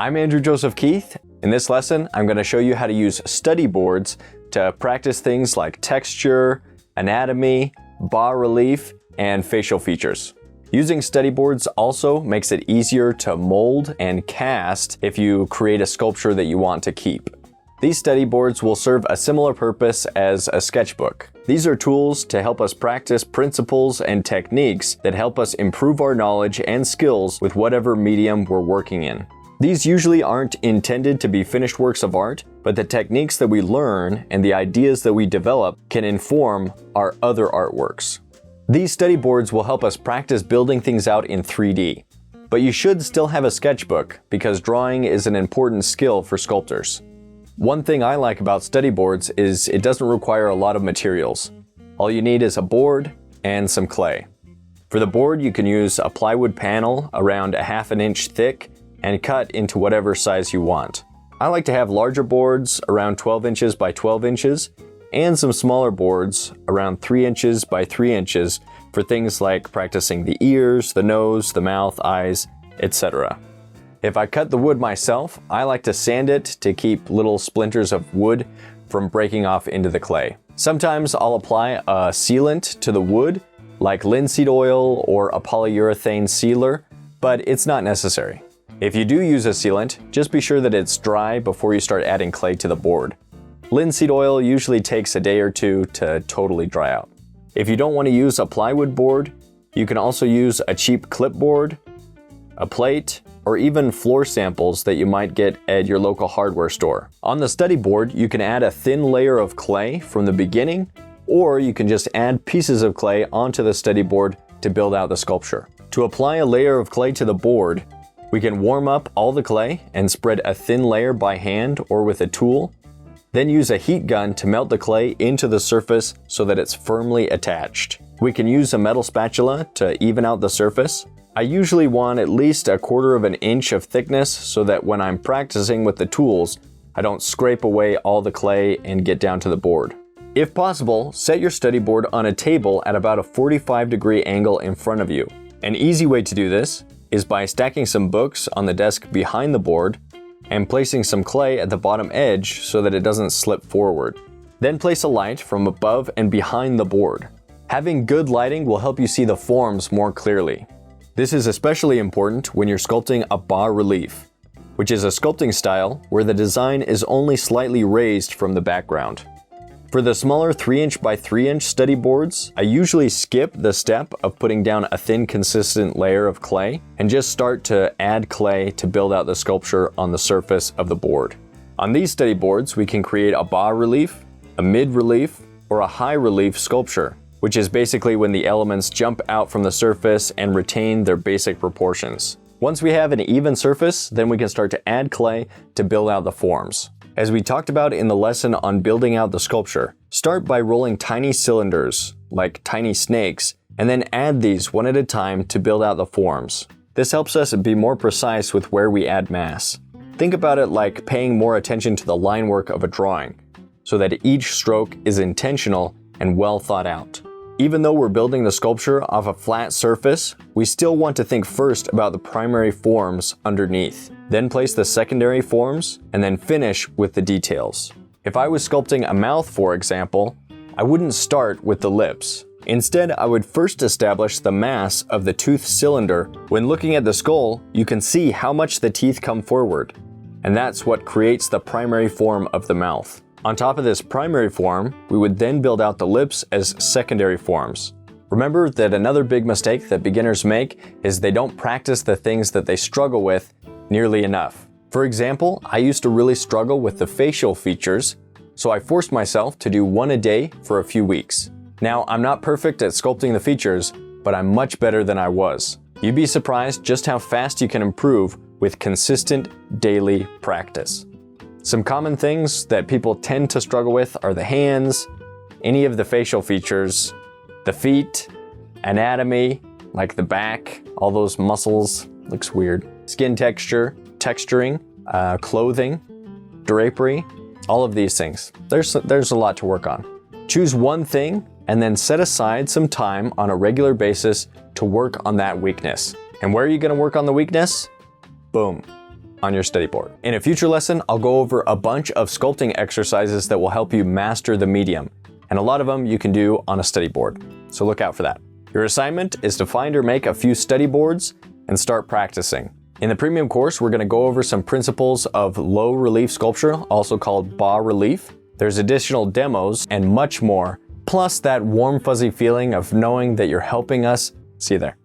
I'm Andrew Joseph Keith. In this lesson, I'm going to show you how to use study boards to practice things like texture, anatomy, bas relief, and facial features. Using study boards also makes it easier to mold and cast if you create a sculpture that you want to keep. These study boards will serve a similar purpose as a sketchbook. These are tools to help us practice principles and techniques that help us improve our knowledge and skills with whatever medium we're working in. These usually aren't intended to be finished works of art, but the techniques that we learn and the ideas that we develop can inform our other artworks. These study boards will help us practice building things out in 3D. But you should still have a sketchbook because drawing is an important skill for sculptors. One thing I like about study boards is it doesn't require a lot of materials. All you need is a board and some clay. For the board, you can use a plywood panel around 1/2 inch thick and cut into whatever size you want. I like to have larger boards around 12 inches by 12 inches and some smaller boards around 3 inches by 3 inches for things like practicing the ears, the nose, the mouth, eyes, etc. If I cut the wood myself, I like to sand it to keep little splinters of wood from breaking off into the clay. Sometimes I'll apply a sealant to the wood, like linseed oil or a polyurethane sealer, but it's not necessary. If you do use a sealant, just be sure that it's dry before you start adding clay to the board. Linseed oil usually takes a day or two to totally dry out. If you don't want to use a plywood board, you can also use a cheap clipboard, a plate, or even floor samples that you might get at your local hardware store. On the study board, you can add a thin layer of clay from the beginning, or you can just add pieces of clay onto the study board to build out the sculpture. To apply a layer of clay to the board, we can warm up all the clay and spread a thin layer by hand or with a tool, then use a heat gun to melt the clay into the surface so that it's firmly attached. We can use a metal spatula to even out the surface. I usually want at least 1/4 inch of thickness so that when I'm practicing with the tools, I don't scrape away all the clay and get down to the board. If possible, set your study board on a table at about a 45-degree angle in front of you. An easy way to do this is by stacking some books on the desk behind the board and placing some clay at the bottom edge so that it doesn't slip forward. Then place a light from above and behind the board. Having good lighting will help you see the forms more clearly. This is especially important when you're sculpting a bas relief, which is a sculpting style where the design is only slightly raised from the background. For the smaller 3 inch by 3 inch study boards, I usually skip the step of putting down a thin consistent layer of clay and just start to add clay to build out the sculpture on the surface of the board. On these study boards, we can create a bas relief, a mid relief, or a high relief sculpture, which is basically when the elements jump out from the surface and retain their basic proportions. Once we have an even surface, then we can start to add clay to build out the forms. As we talked about in the lesson on building out the sculpture, start by rolling tiny cylinders, like tiny snakes, and then add these one at a time to build out the forms. This helps us be more precise with where we add mass. Think about it like paying more attention to the line work of a drawing, so that each stroke is intentional and well thought out. Even though we're building the sculpture off a flat surface, we still want to think first about the primary forms underneath, then place the secondary forms, and then finish with the details. If I was sculpting a mouth, for example, I wouldn't start with the lips. Instead, I would first establish the mass of the tooth cylinder. When looking at the skull, you can see how much the teeth come forward, and that's what creates the primary form of the mouth. On top of this primary form, we would then build out the lips as secondary forms. Remember that another big mistake that beginners make is they don't practice the things that they struggle with nearly enough. For example, I used to really struggle with the facial features, so I forced myself to do one a day for a few weeks. Now, I'm not perfect at sculpting the features, but I'm much better than I was. You'd be surprised just how fast you can improve with consistent daily practice. Some common things that people tend to struggle with are the hands, any of the facial features, the feet, anatomy, like the back, all those muscles, looks weird, skin texture, texturing, clothing, drapery, all of these things. There's a lot to work on. Choose one thing and then set aside some time on a regular basis to work on that weakness. And where are you going to work on the weakness? Boom. on your study board. In a future lesson, I'll go over a bunch of sculpting exercises that will help you master the medium, and a lot of them you can do on a study board, so look out for that. Your assignment is to find or make a few study boards and start practicing. In the premium course, we're going to go over some principles of low relief sculpture, also called bas relief. There's additional demos and much more, plus that warm fuzzy feeling of knowing that you're helping us. See you there.